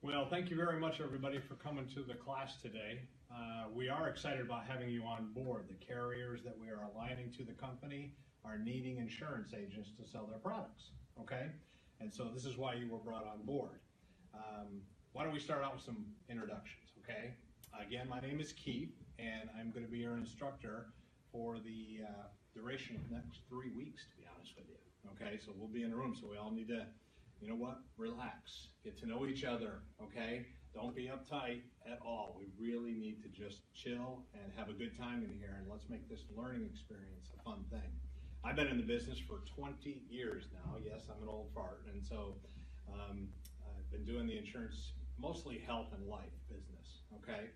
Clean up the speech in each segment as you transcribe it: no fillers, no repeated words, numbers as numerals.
Well, thank you very much, everybody, for coming to the class today. We are excited about having you on board. The carriers that we are aligning to the company are needing insurance agents to sell their products, okay? And so this is why you were brought on board. Why don't we start out with some introductions, okay? Again, my name is Keith, and I'm going to be your instructor for the duration of the next 3 weeks, to be honest with you, okay? So we'll be in a room, so we all need to, you know what, relax, get to know each other, okay? Don't be uptight at all. We really need to just chill and have a good time in here, and let's make this learning experience a fun thing. I've been in the business for 20 years now. Yes, I'm an old fart, and so I've been doing the insurance, mostly health and life business, okay?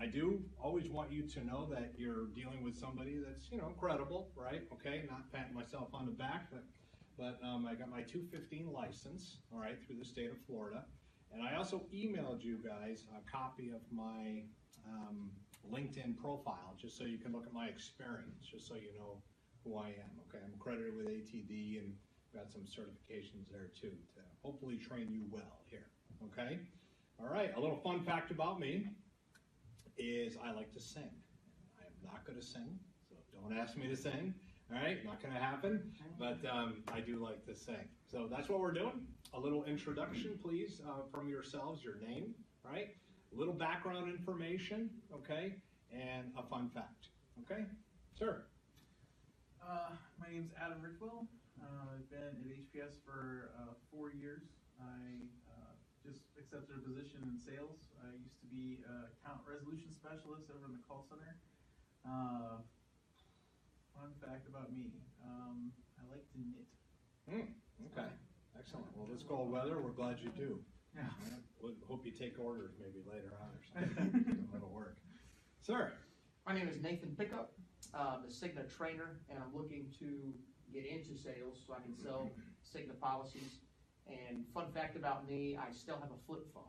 I do always want you to know that you're dealing with somebody that's, you know, credible, right? Okay, not patting myself on the back, but I got my 215 license, all right, through the state of Florida. And I also emailed you guys a copy of my LinkedIn profile, just so you can look at my experience, just so you know who I am, okay? I'm accredited with ATD and got some certifications there too to hopefully train you well here, okay? All right, a little fun fact about me is I like to sing. I am not gonna sing, so don't ask me to sing. All right, not gonna happen, but I do like to sing. So that's what we're doing. A little introduction, please, from yourselves, your name, right? A little background information, okay? And a fun fact, okay? Sir. My name's Adam Richwell. I've been at HPS for 4 years. I just accepted a position in sales. I used to be account resolution specialist over in the call center. Fun fact about me, I like to knit. Okay, excellent. Well, this cold weather, we're glad you do. Yeah. We'll hope you take orders maybe later on or something. That'll work. Sir. My name is Nathan Pickup. I'm a Cigna trainer, and I'm looking to get into sales so I can sell Cigna policies. And fun fact about me, I still have a flip phone.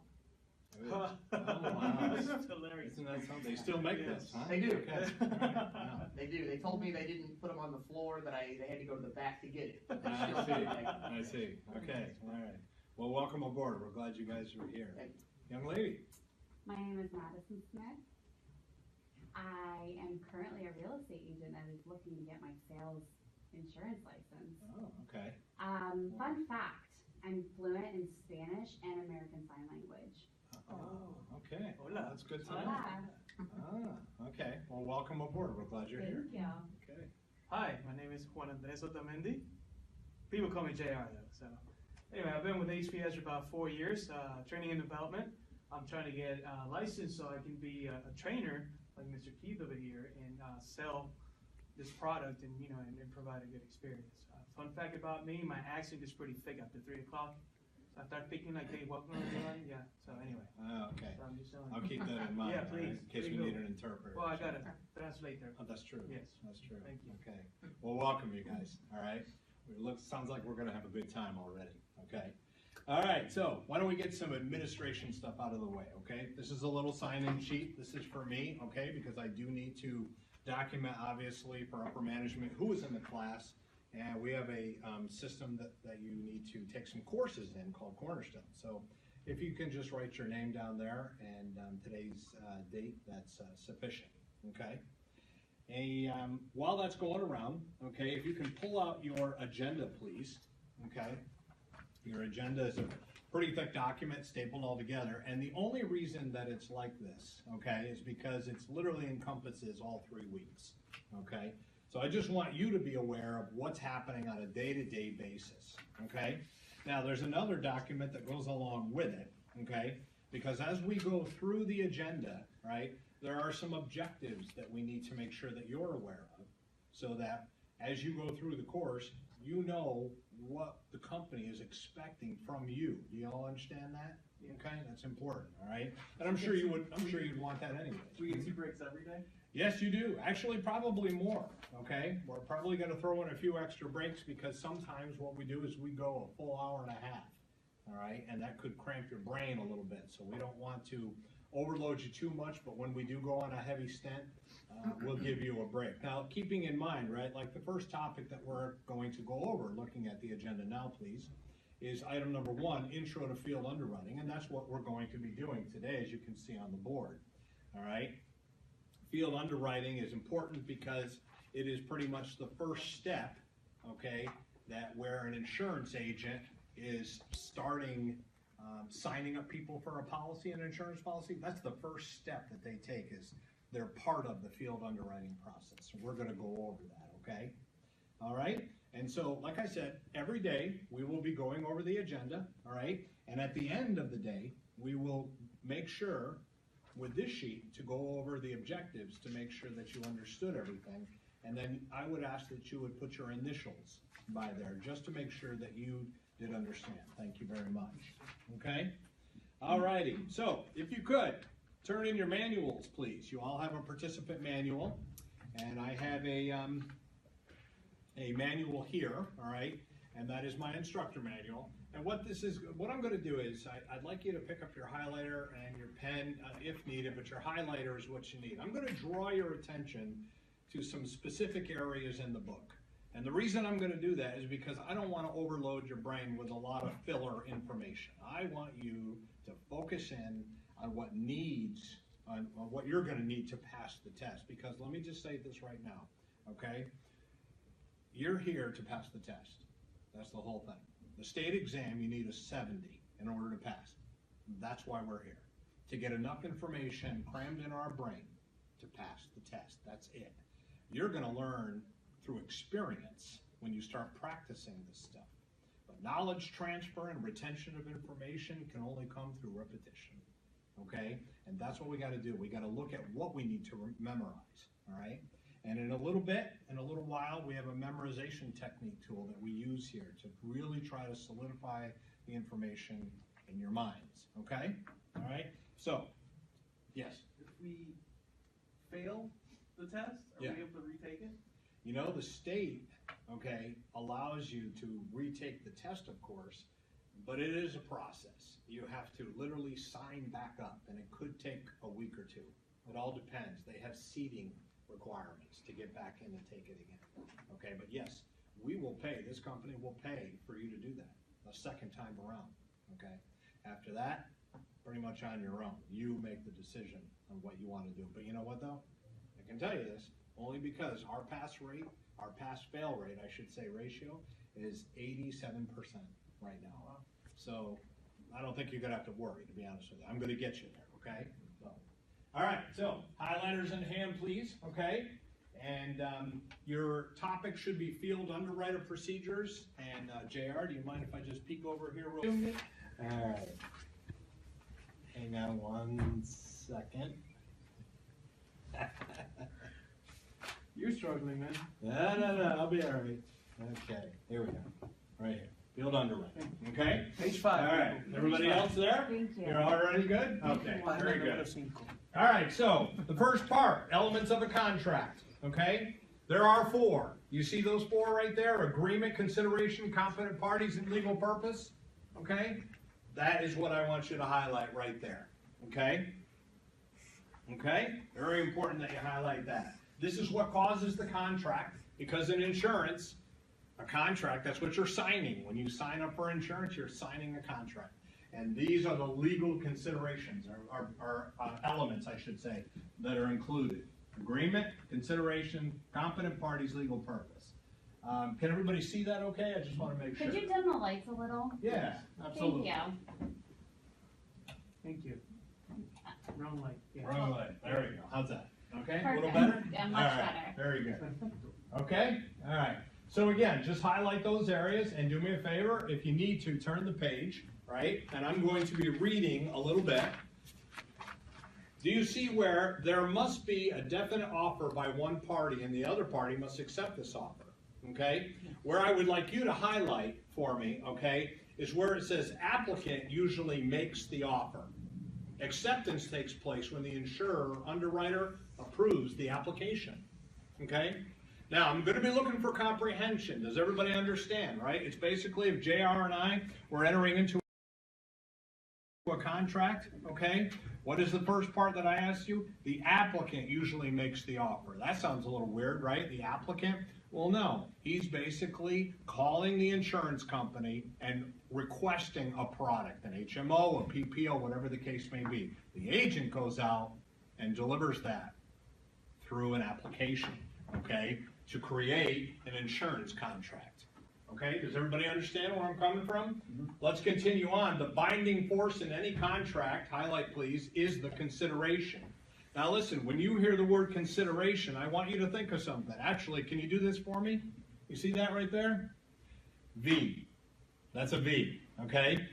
Oh, wow. That's hilarious. Isn't that something? They still make this, huh? They do. Okay. Wow. They do. They told me they didn't put them on the floor, that they had to go to the back to get it. But they I still see. do make them. I see. Okay. All right. Well, welcome aboard. We're glad you guys are here. Thank you. Young lady. My name is Madison Smith. I am currently a real estate agent and is looking to get my sales insurance license. Oh, okay. Fun fact, I'm fluent in Spanish and American Sign Language. Oh, okay. Hola. That's good to know. Hola. Okay. Well, welcome aboard. We're glad you're here. Thank you. Okay. Hi, my name is Juan Andres Otamendi. People call me JR though. So anyway, I've been with HPS for about 4 years, training and development. I'm trying to get licensed so I can be a trainer like Mr. Keith over here and sell this product and, you know, and provide a good experience. Fun fact about me, my accent is pretty thick after 3 o'clock. So I start thinking like, hey, welcome everyone. Yeah, so anyway. Okay. So I'm just telling I'll you. keep that in mind. Yeah, please. Right, in case we need an interpreter. Well, I got to translate there. Oh, that's true. Yes. That's true. Thank you. Okay. Well, welcome you guys. All right. Sounds like we're going to have a good time already. Okay. All right. So why don't we get some administration stuff out of the way? Okay. This is a little sign-in sheet. This is for me. Okay, because I do need to document, obviously, for upper management who is in the class. And we have a system that you need to take some courses in called Cornerstone. So if you can just write your name down there and today's date, that's sufficient, okay? And while that's going around, okay, if you can pull out your agenda, please, okay? Your agenda is a pretty thick document stapled all together, and the only reason that it's like this, okay, is because it's literally encompasses all 3 weeks, okay? So I just want you to be aware of what's happening on a day-to-day basis, okay? Now, there's another document that goes along with it, okay? Because as we go through the agenda, right, there are some objectives that we need to make sure that you're aware of so that as you go through the course, you know what the company is expecting from you. Do you all understand that? Okay, that's important, all right? And I'm sure you'd want that anyway. Do we get 2 breaks every day? Yes, you do. Actually, probably more, okay? We're probably going to throw in a few extra breaks because sometimes what we do is we go a full hour and a half, all right? And that could cramp your brain a little bit, so we don't want to overload you too much, but when we do go on a heavy stint, we'll give you a break. Now, keeping in mind, right, like the first topic that we're going to go over, looking at the agenda now, please, is item number 1, intro to field underwriting, and that's what we're going to be doing today, as you can see on the board. All right? Field underwriting is important because it is pretty much the first step, okay, that where an insurance agent is starting signing up people for a policy, an insurance policy. That's the first step that they take, is they're part of the field underwriting process. So we're going to go over that, okay? All right? And so, like I said, every day we will be going over the agenda, all right? And at the end of the day, we will make sure with this sheet to go over the objectives to make sure that you understood everything. And then I would ask that you would put your initials by there just to make sure that you did understand. Thank you very much. Okay? All righty. So, if you could, turn in your manuals, please. You all have a participant manual, and I have a manual here, all right? And that is my instructor manual. And what I'm going to do is, I'd like you to pick up your highlighter and your pen if needed, but your highlighter is what you need. I'm going to draw your attention to some specific areas in the book. And the reason I'm going to do that is because I don't want to overload your brain with a lot of filler information. I want you to focus in on what what you're going to need to pass the test. Because let me just say this right now, okay? You're here to pass the test. That's the whole thing. The state exam, you need a 70 in order to pass. That's why we're here. To get enough information crammed in our brain to pass the test. That's it. You're going to learn through experience when you start practicing this stuff. But knowledge transfer and retention of information can only come through repetition. Okay? And that's what we got to do. We got to look at what we need to memorize. All right? And in a little while, we have a memorization technique tool that we use here to really try to solidify the information in your minds. Okay? All right? So, yes? If we fail the test, are we able to retake it? You know, the state, okay, allows you to retake the test, of course, but it is a process. You have to literally sign back up, and it could take a week or two. It all depends. They have seating requirements to get back in and take it again. Okay, but yes, we will pay, this company will pay for you to do that a second time around. Okay, after that, pretty much on your own. You make the decision on what you want to do. But you know what though? I can tell you this, only because our pass-fail rate, I should say ratio, is 87% right now. So I don't think you're gonna have to worry, to be honest with you. I'm gonna get you there, okay? So, all right, so highlighters in hand, please, okay? And your topic should be field underwriter procedures. And JR, do you mind if I just peek over here real quick? All right. Hang on one second. You're struggling, man. No, I'll be all right. Okay, here we go. Right here. Field underwriting, okay? Page 5. All right, everybody else there? Thank you. You're already good? Okay, very good. All right, so the first part, elements of a contract, okay? There are 4. You see those 4 right there? Agreement, consideration, competent parties, and legal purpose, okay? That is what I want you to highlight right there, okay? Okay? Very important that you highlight that. This is what causes the contract, because in insurance, a contract, that's what you're signing. When you sign up for insurance, you're signing a contract. And these are the legal considerations, or elements, I should say, that are included. Agreement, consideration, competent parties, legal purpose. Can everybody see that okay? I just want to make sure. Could you dim the lights a little? Yeah, absolutely. Thank you. Thank you. Wrong light. Yeah. Wrong way. There we go. How's that? Okay, a little Perfect. better? Yeah, much All right. better. Very good. Okay, all right. So again, just highlight those areas and do me a favor, if you need to, turn the page, right? And I'm going to be reading a little bit. Do you see where there must be a definite offer by one party and the other party must accept this offer, okay? Where I would like you to highlight for me, okay, is where it says applicant usually makes the offer. Acceptance takes place when the insurer or underwriter approves the application, okay? Now, I'm going to be looking for comprehension. Does everybody understand, right? It's basically if JR and I were entering into a contract, okay? What is the first part that I asked you? The applicant usually makes the offer. That sounds a little weird, right? The applicant? Well, no. He's basically calling the insurance company and requesting a product, an HMO, a PPO, whatever the case may be. The agent goes out and delivers that through an application, okay, to create an insurance contract. Okay, does everybody understand where I'm coming from? Let's continue on. The binding force in any contract, highlight please, is the consideration. Now listen, when you hear the word consideration, I want you to think of something. Actually, can you do this for me? You see that right there? V. That's a V, okay?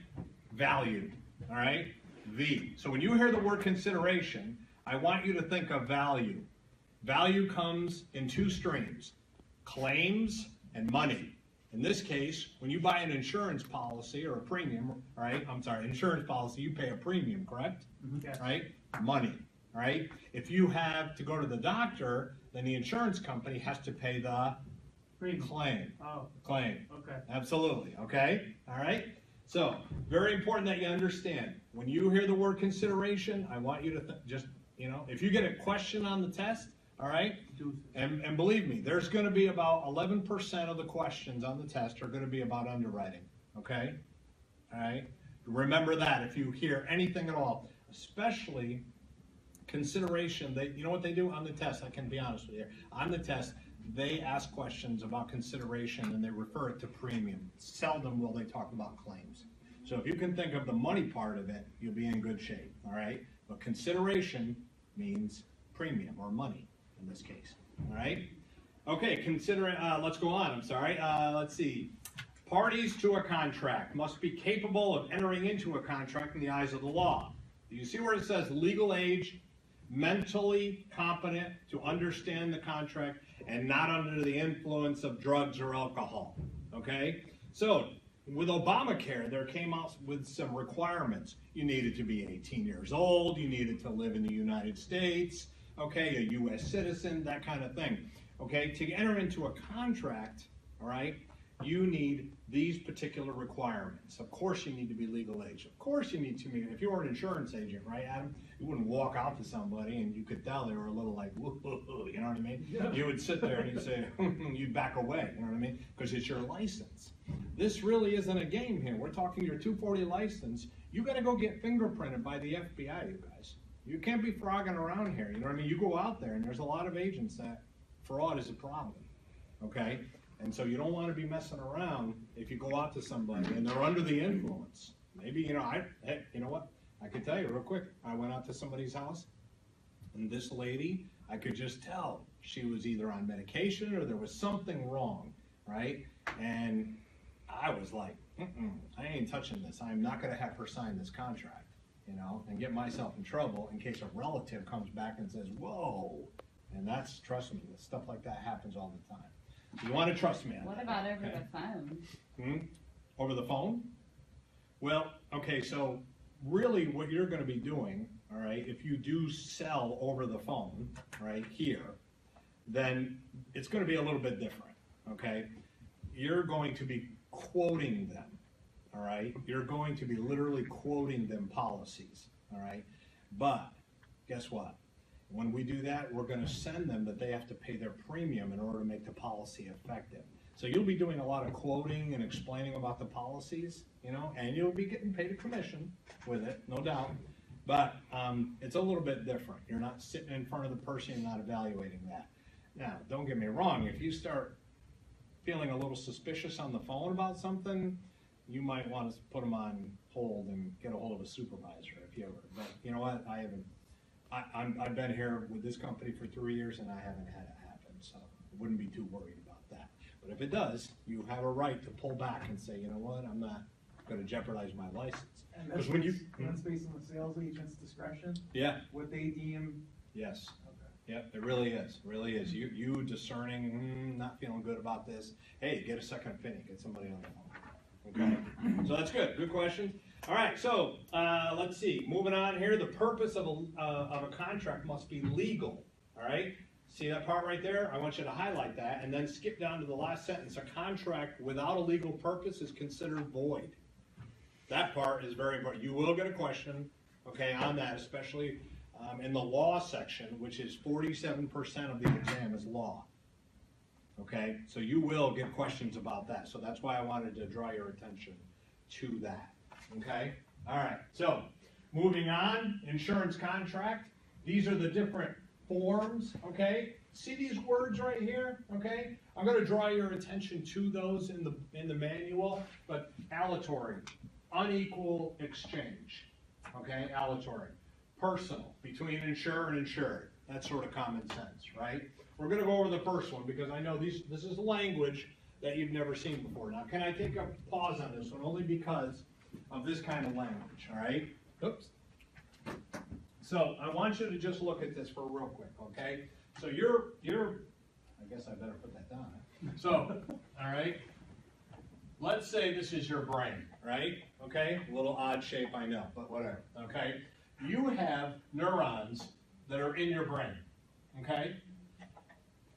Valued, all right? V. So when you hear the word consideration, I want you to think of value. Value comes in two streams, claims and money. In this case, when you buy an insurance policy or a premium, right? I'm sorry, insurance policy, you pay a premium, correct? Yes. Right? Money, right? If you have to go to the doctor, then the insurance company has to pay the Premium. claim. Oh, Claim. okay. Absolutely, okay? All right? So, very important that you understand. When you hear the word consideration, I want you to just, if you get a question on the test, all right? And believe me, there's going to be about 11% of the questions on the test are going to be about underwriting, okay? All right? Remember that if you hear anything at all, especially consideration. You know what they do on the test? I can be honest with you. On the test, they ask questions about consideration and they refer it to premium. Seldom will they talk about claims. So if you can think of the money part of it, you'll be in good shape, all right? But consideration means premium or money in this case, all right? Okay, let's go on, I'm sorry. Let's see. Parties to a contract must be capable of entering into a contract in the eyes of the law. Do you see where it says legal age, mentally competent to understand the contract, and not under the influence of drugs or alcohol, okay? So, with Obamacare, there came out with some requirements. You needed to be 18 years old, you needed to live in the United States, okay, a U.S. citizen, that kind of thing, okay? To enter into a contract, all right, you need these particular requirements. Of course you need to be legal age. Of course you need to be, if you were an insurance agent, right, Adam? You wouldn't walk out to somebody and you could tell they were a little like, whoa, you know what I mean? Yeah. You would sit there and you'd say, you'd back away, you know what I mean? Because it's your license. This really isn't a game here. We're talking your 240 license. You got to go get fingerprinted by the FBI, you guys. You can't be frogging around here, you know what I mean? You go out there and there's a lot of agents that fraud is a problem, okay? And so you don't want to be messing around if you go out to somebody and they're under the influence. Maybe, hey, you know what? I can tell you real quick. I went out to somebody's house and this lady, I could just tell she was either on medication or there was something wrong, right? And I was like, I ain't touching this. I'm not going to have her sign this contract, and get myself in trouble in case a relative comes back and says, whoa. And trust me, stuff like that happens all the time. You want to trust me on What that, about over okay? the phone? Over the phone? Well, okay, so really what you're going to be doing, all right, if you do sell over the phone, right, here, then it's going to be a little bit different, okay? You're going to be quoting them, all right? You're going to be literally quoting them policies, all right? But guess what? When we do that, we're going to send them that they have to pay their premium in order to make the policy effective. So you'll be doing a lot of quoting and explaining about the policies, and you'll be getting paid a commission with it, no doubt. But it's a little bit different. You're not sitting in front of the person, you're not evaluating that. Now, don't get me wrong, if you start feeling a little suspicious on the phone about something, you might want to put them on hold and get a hold of a supervisor if you ever. But you know what? I've been here with this company for 3 years and I haven't had it happen, so I wouldn't be too worried about that. But if it does, you have a right to pull back and say, you know what, I'm not going to jeopardize my license. And that's based on the sales agent's discretion? Yeah. What they deem? Yes. Okay. Yep, it really is. It really is. You discerning, not feeling good about this. Hey, get a second opinion. Get somebody on the phone. Okay. So that's good. Good question. All right. So let's see. Moving on here. The purpose of a contract must be legal. All right. See that part right there? I want you to highlight that and then skip down to the last sentence. A contract without a legal purpose is considered void. That part is very important. You will get a question, okay, on that, especially in the law section, which is 47% of the exam is law. Okay, so you will get questions about that. So that's why I wanted to draw your attention to that, okay? All right, so moving on, insurance contract. These are the different forms, okay? See these words right here, okay? I'm gonna draw your attention to those in the manual, but aleatory, unequal exchange, okay, aleatory. Personal, between insurer and insured, that's sort of common sense, right? We're gonna go over the first one because I know this is language that you've never seen before. Now, can I take a pause on this one only because of this kind of language, all right? Oops. So I want you to just look at this for real quick, okay? So you're, I guess I better put that down. Huh? So, all right, let's say this is your brain, right? Okay, a little odd shape, I know, but whatever, okay? You have neurons that are in your brain, okay?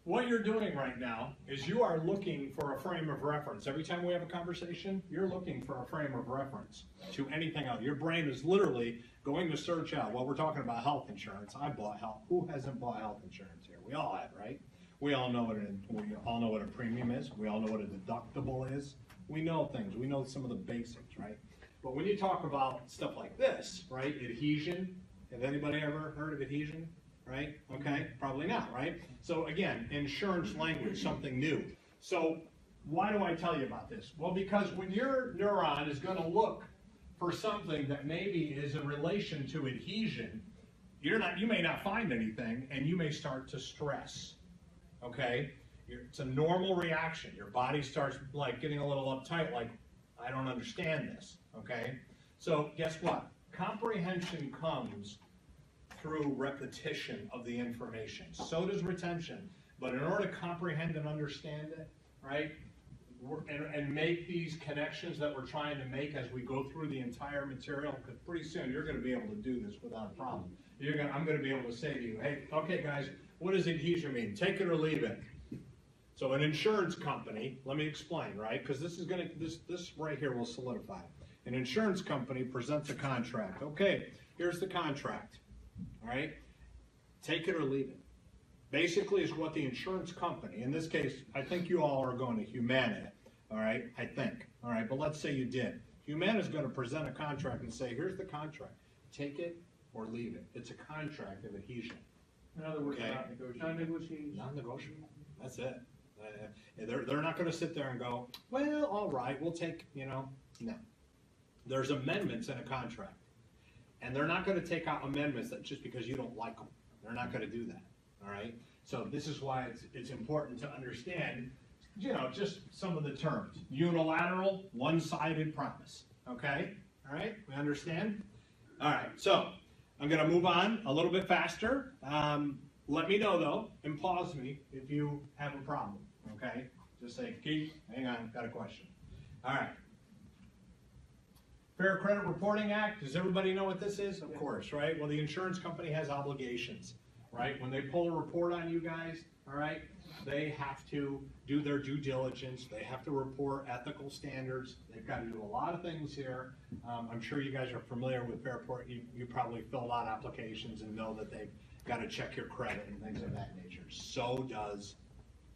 What you're doing right now is you are looking for a frame of reference. Every time we have a conversation, you're looking for a frame of reference to anything else. Your brain is literally going to search out. Well, we're talking about health insurance. I bought health. Who hasn't bought health insurance here? We all have, right? We all know what a premium is. We all know what a deductible is. We know things. We know some of the basics, right? But when you talk about stuff like this, right? Adhesion. Have anybody ever heard of adhesion? Right? Okay, probably not, right? So again, insurance language, something new. So why do I tell you about this? Well, because when your neuron is going to look for something that maybe is in relation to adhesion, you may not find anything, and you may start to stress. Okay, it's a normal reaction. Your body starts like getting a little uptight, like I don't understand this. Okay, so guess what? Comprehension comes through repetition of the information. So does retention. But in order to comprehend and understand it, right, and make these connections that we're trying to make as we go through the entire material, because pretty soon you're going to be able to do this without a problem. I'm going to be able to say to you, hey, okay guys, what does adhesion mean? Take it or leave it. So an insurance company, let me explain, right? Because this right here will solidify. An insurance company presents a contract. Okay, here's the contract. All right, take it or leave it. Basically, is what the insurance company, in this case, I think you all are going to Humana, all right, I think, all right, but let's say you did. Humana is going to present a contract and say, here's the contract, take it or leave it. It's a contract of adhesion. In other words, Okay. not negotiable. Non-negotiation. Non-negotiable, that's it. They're not going to sit there and go, well, all right, we'll take, no. There's amendments in a contract. And they're not going to take out amendments that just because you don't like them. They're not going to do that, all right? So this is why it's important to understand, just some of the terms. Unilateral, one-sided promise, okay? All right, we understand? All right, so I'm going to move on a little bit faster. Let me know, though, and pause me if you have a problem, okay? Just say, Keith, hang on, got a question. All right. Fair Credit Reporting Act, does everybody know what this is? Of course, right? Well, the insurance company has obligations, right? When they pull a report on you guys, all right, they have to do their due diligence. They have to report ethical standards. They've got to do a lot of things here. I'm sure you guys are familiar with Fair Report. You probably filled out applications and know that they've got to check your credit and things of that nature. So does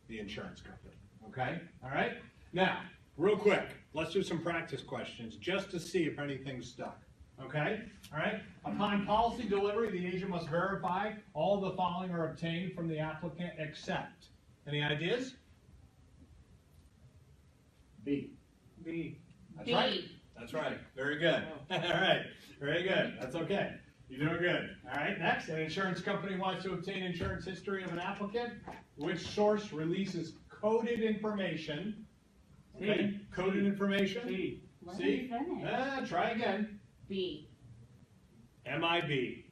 the insurance company, okay? All right? Now, real quick, let's do some practice questions just to see if anything's stuck. Okay? All right? Upon policy delivery, the agent must verify all the following are obtained from the applicant except. Any ideas? B. B. That's B. right. That's right. Very good. All right. Very good. That's okay. You're doing good. All right. Next, an insurance company wants to obtain insurance history of an applicant. Which source releases coded information? Okay. Coded information. C. Let C? me finish. Try again. B. MIB.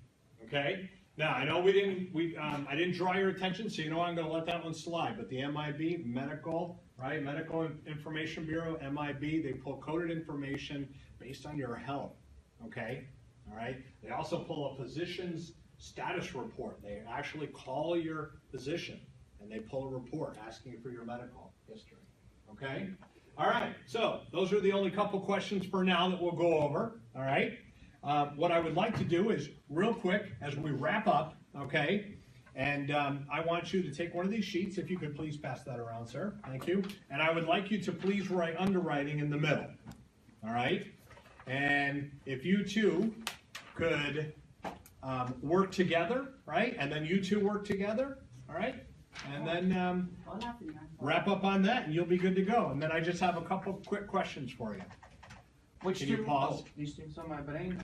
Okay. Now I know I didn't draw your attention, so you know I'm going to let that one slide. But the MIB, medical, right? Medical Information Bureau, MIB, they pull coded information based on your health. Okay. All right. They also pull a physician's status report. They actually call your physician and they pull a report asking for your medical history. Okay. All right. So those are the only couple questions for now that we'll go over. All right. What I would like to do is real quick as we wrap up, okay, and I want you to take one of these sheets, if you could please pass that around, sir. Thank you. And I would like you to please write underwriting in the middle. all right? And if you two could work together, right? And then you two work together, all right? And then Hola, señor. wrap up on that and you'll be good to go. And then I just have a couple quick questions for you. Which Can you two? pause? Oh, these things on my brain.